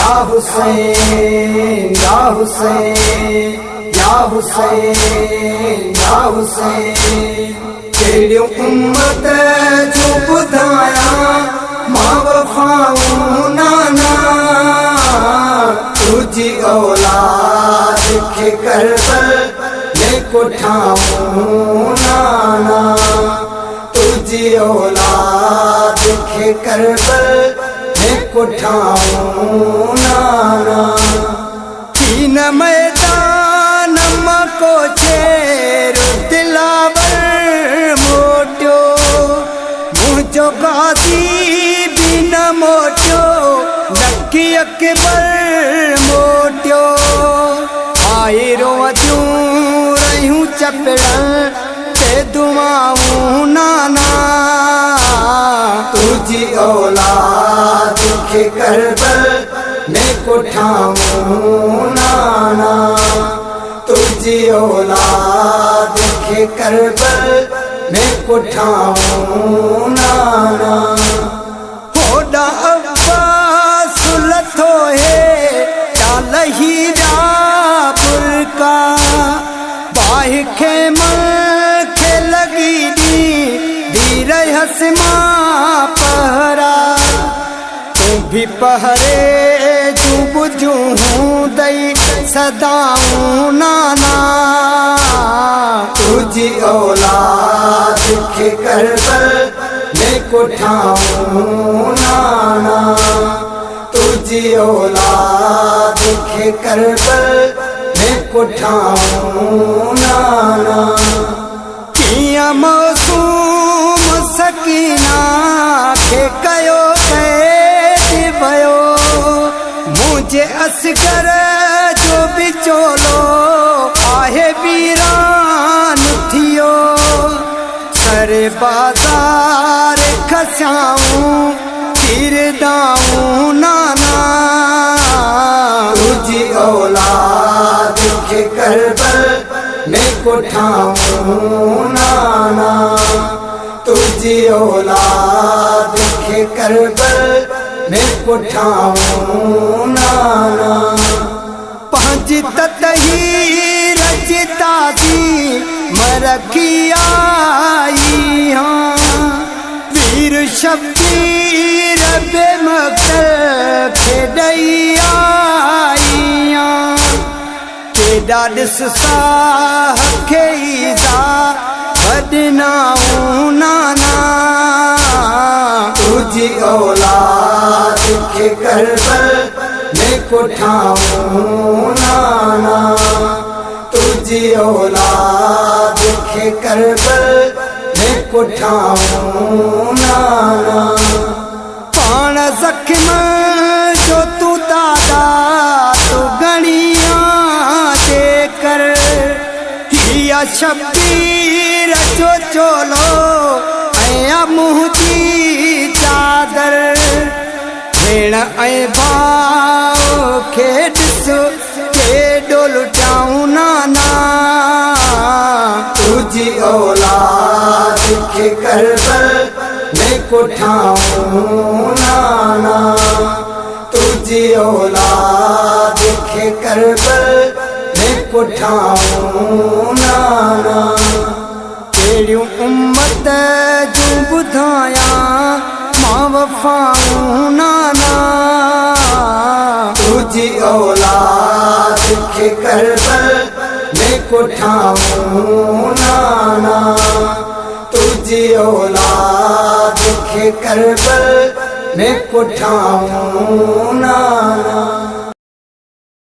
या हुसैन या हुसैन या हुसैन या हुसैन। केड़ियूं उम्मत जो ॿुधाया मां वफ़ाऊं नाना, तुझी औलाद खे करबल में कोठाऊं नाना, तुझी औलाद खे करबल में कोठाऊं नाना। तीन मैदान मको छेर दिलावर मोटियो, मुझो गाज़ी भी न मोटियो, नकी अकबर मोटियो। आई रोअतियूं रहियूं चपड़न ते दुआऊं नाना, तुझी औलाद खे करबल में कोठाऊं नाना, तुझी औलाद खे करबल में कोठाऊं नाना। होड़ा अब्बास लथो है डालही बुरका, बाहि खे मन खे लगी दी रही हसमा पहरा। तू भी पहरे जू बुझू हूँ दई सदाऊं नाना, तुझी औलाद खे करबल में कोठाऊं नाना, तुझी औलाद खे करबल में कोठाऊं नाना। किया मासूम सकीना खे कयो कैद भयो, मुझे असगर जो बिचोलो आहे वीरान थियो। सरे बाजार खसाऊं किरदाऊं नाना, तुझी औलाद खे करबल में कोठाऊं नाना, तुझी औलाद खे करबल में कोठाऊं नाना। पंहिंजी ततही रचता थी मरखी आई हाँ, वीर शब्बीर बेमक़ल खे ॾई आई हाँ। केॾा ॾिस साह खे ईज़ा बदनाऊं नाना, तुझी औलाद खे करबल में कोठाऊं नाना, तुझी औलाद खे करबल में कोठाऊं नाना। पाण ज़ख्म जो तू दादा तू गणिया जे कर, हिया शब्बीर जो चोलो ऐं मुंहिंजी चादर। भेण ऐं भाउ खे ॾिस केॾो लुटाऊं नाना, तुझी औलाद खे करबल में कोठाऊं नाना, तुझी औलाद खे करबल में कोठाऊं नाना। केड़ियूं उम्मत जूं ॿुधाया मां वफ़ाऊं नाना, तुझी औलाद खे करबल में कोठाऊं नाना, तुझी औलाद खे करबल में कोठाऊं नाना।